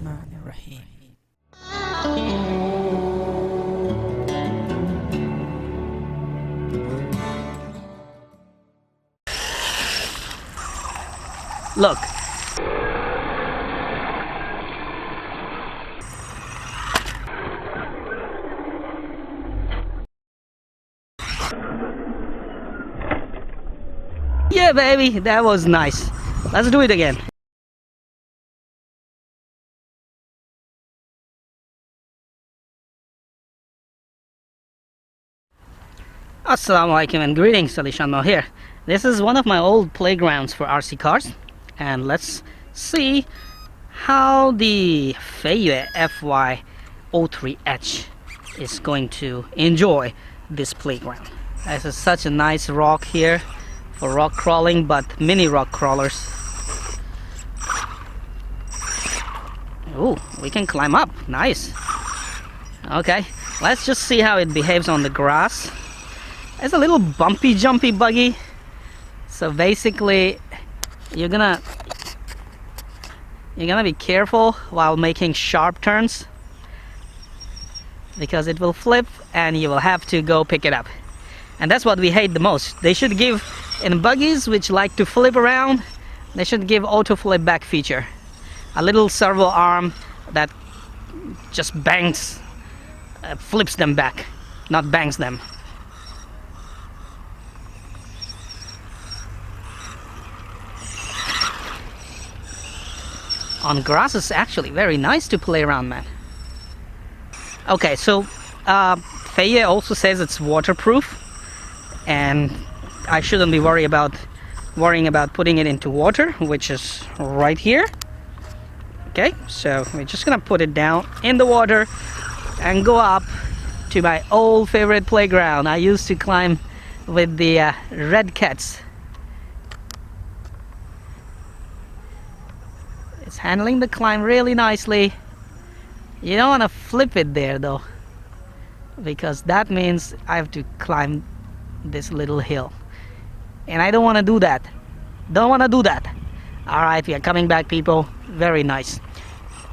Bismillahirrahmanirrahim. Look. Yeah, baby, that was nice. Let's do it again. Assalamualaikum and greetings, Ali Shanmo here. This is one of my old playgrounds for RC cars, and let's see how the FeiYue FY03H is going to enjoy this playground. This is such a nice rock here for rock crawling, but mini rock crawlers. Ooh, we can climb up. Nice. Okay, let's just see how it behaves on the grass. It's a little bumpy jumpy buggy, so basically you're gonna be careful while making sharp turns, because it will flip and you will have to go pick it up. And that's what we hate the most. They should give, in buggies which like to flip around, they should give auto flip back feature. A little servo arm that just bangs, flips them back, not bangs them. On grass is actually very nice to play around, man. Okay, so FeiYue also says it's waterproof, and I shouldn't be worrying about putting it into water, which is right here. Okay, so we're just gonna put it down in the water and go up to my old favorite playground. I used to climb with the red cats. It's handling the climb really nicely. You don't want to flip it there though, because that means I have to climb this little hill, and I don't want to do that. Alright, we are coming back, people. Very nice.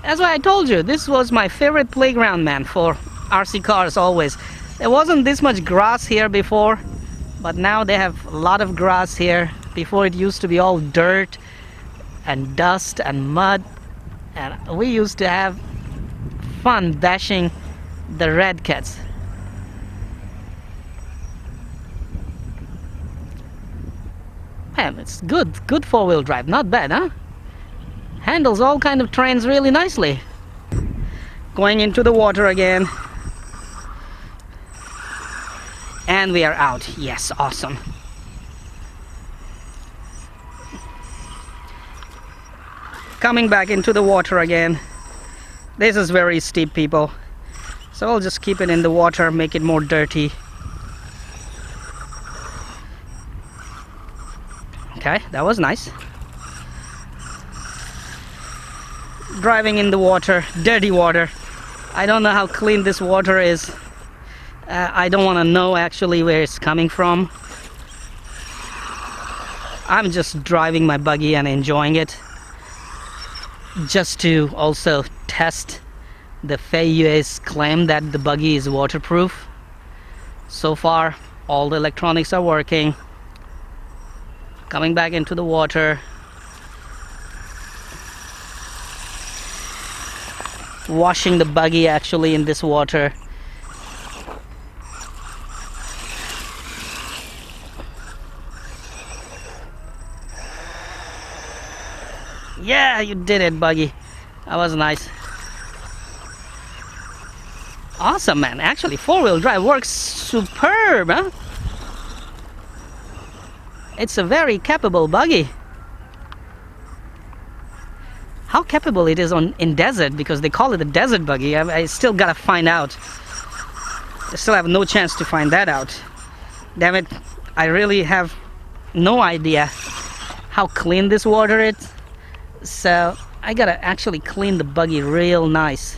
That's why I told you this was my favorite playground, man, for RC cars always. There wasn't this much grass here before, but now they have a lot of grass here. Before it used to be all dirt and dust and mud, and we used to have fun bashing the red cats. Man, it's good four-wheel drive, not bad, huh? Handles all kind of terrains really nicely. Going into the water again, and we are out. Yes, awesome. Coming back into the water again. This is very steep, people, so I'll just keep it in the water, make it more dirty. Okay, that was nice. Driving in the water, dirty water. I don't know how clean this water is. I don't want to know actually where it's coming from. I'm just driving my buggy and enjoying it, just to also test the FeiYue's claim that the buggy is waterproof. So far all the electronics are working. Coming back into the water, washing the buggy actually in this water. Yeah, you did it, buggy. That was nice. Awesome, man. Actually, four-wheel drive works superb, huh? It's a very capable buggy. How capable it is in desert, because they call it a desert buggy, I still gotta find out. I still have no chance to find that out. Damn it, I really have no idea how clean this water is. So I gotta actually clean the buggy real nice.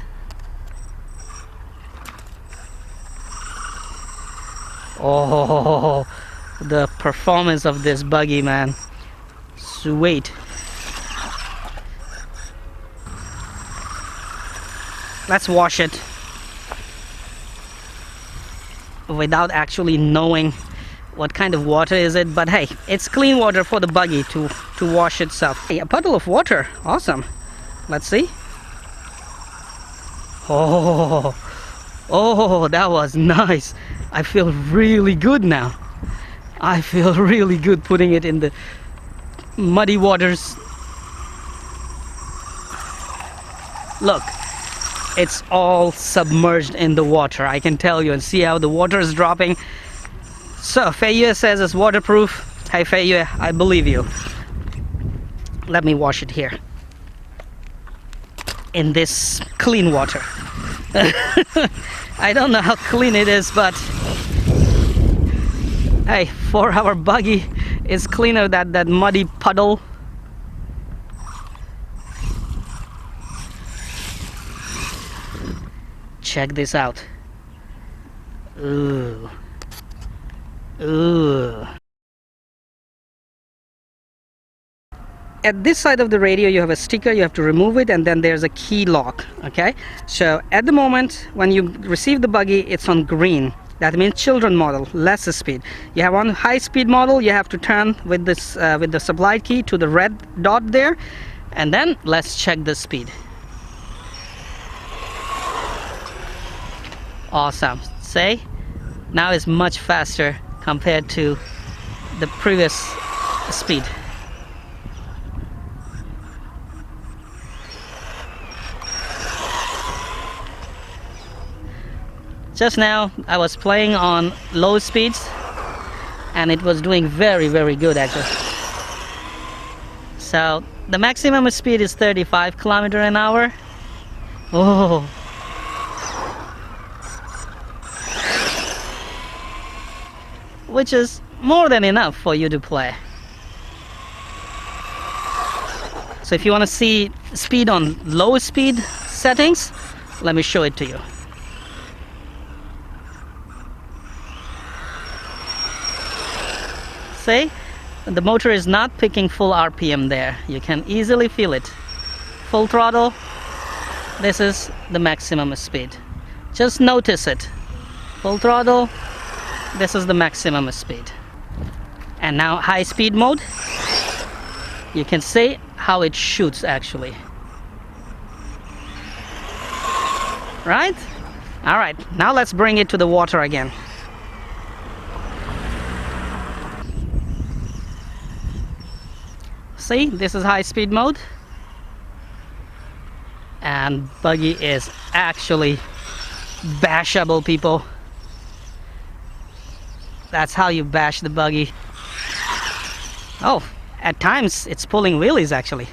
Oh, the performance of this buggy, man. Sweet. let's wash it without actually knowing what kind of water is it, but hey, it's clean water for the buggy to wash itself. Hey, a puddle of water, awesome. Let's see. Oh, that was nice. I feel really good now. I feel really good putting it in the muddy waters. Look, it's all submerged in the water, I can tell you, and see how the water is dropping. So FeiYue says it's waterproof. Hey FeiYue, I believe you. Let me wash it here in this clean water. I don't know how clean it is, but hey, for our buggy, it's cleaner than that muddy puddle. Check this out. Ooh. Ooh. At this side of the radio you have a sticker, you have to remove it, and then there's a key lock. Okay, so at the moment when you receive the buggy, it's on green. That means children model, less speed. You have on high speed model, you have to turn with this with the supply key to the red dot there, and then let's check the speed. Awesome. Say, now it's much faster compared to the previous speed. Just now I was playing on low speeds and it was doing very good actually. So the maximum speed is 35 km/h. Oh, which is more than enough for you to play. So if you want to see speed on low speed settings, let me show it to you. See, the motor is not picking full RPM there. You can easily feel it. Full throttle, this is the maximum speed. Just notice it. Full throttle, this is the maximum speed. And now high speed mode, you can see how it shoots actually. Right? All right, now let's bring it to the water again. See, this is high speed mode, and buggy is actually bashable, people. That's how you bash the buggy. Oh, at times it's pulling wheelies actually.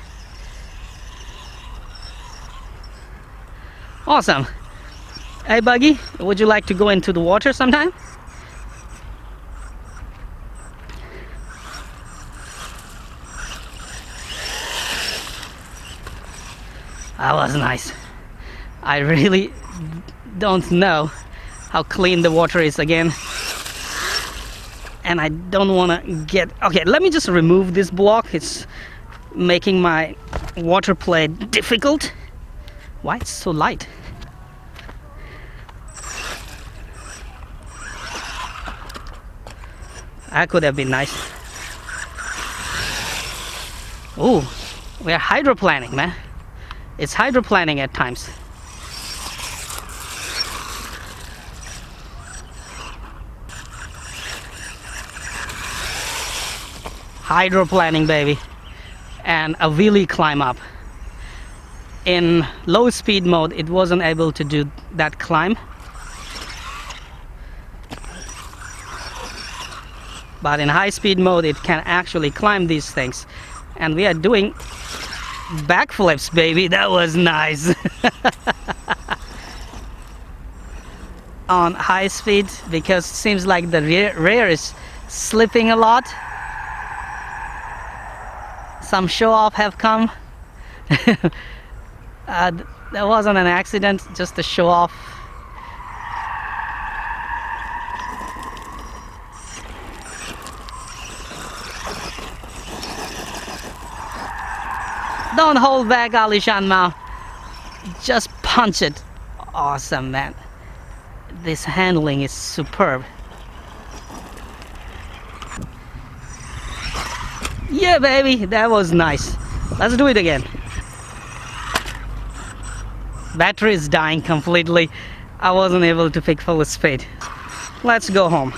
Awesome. Hey buggy, would you like to go into the water sometime? That was nice. I really don't know how clean the water is again. And I don't want to get... Okay, let me just remove this block. It's making my water play difficult. Why it's so light? That could have been nice. Ooh, we're hydroplaning, man. It's hydroplaning at times. Hydroplaning, baby. And a wheelie climb up. In low speed mode, it wasn't able to do that climb. But in high speed mode, it can actually climb these things. And we are doing backflips, baby. That was nice. On high speed, because it seems like the rear is slipping a lot. Some show off have come. That wasn't an accident, just a show off. Don't hold back, Alishan Mao. Just punch it. awesome, man. This handling is superb. Yeah, baby, that was nice. Let's do it again. Battery is dying completely. I wasn't able to pick full speed. Let's go home.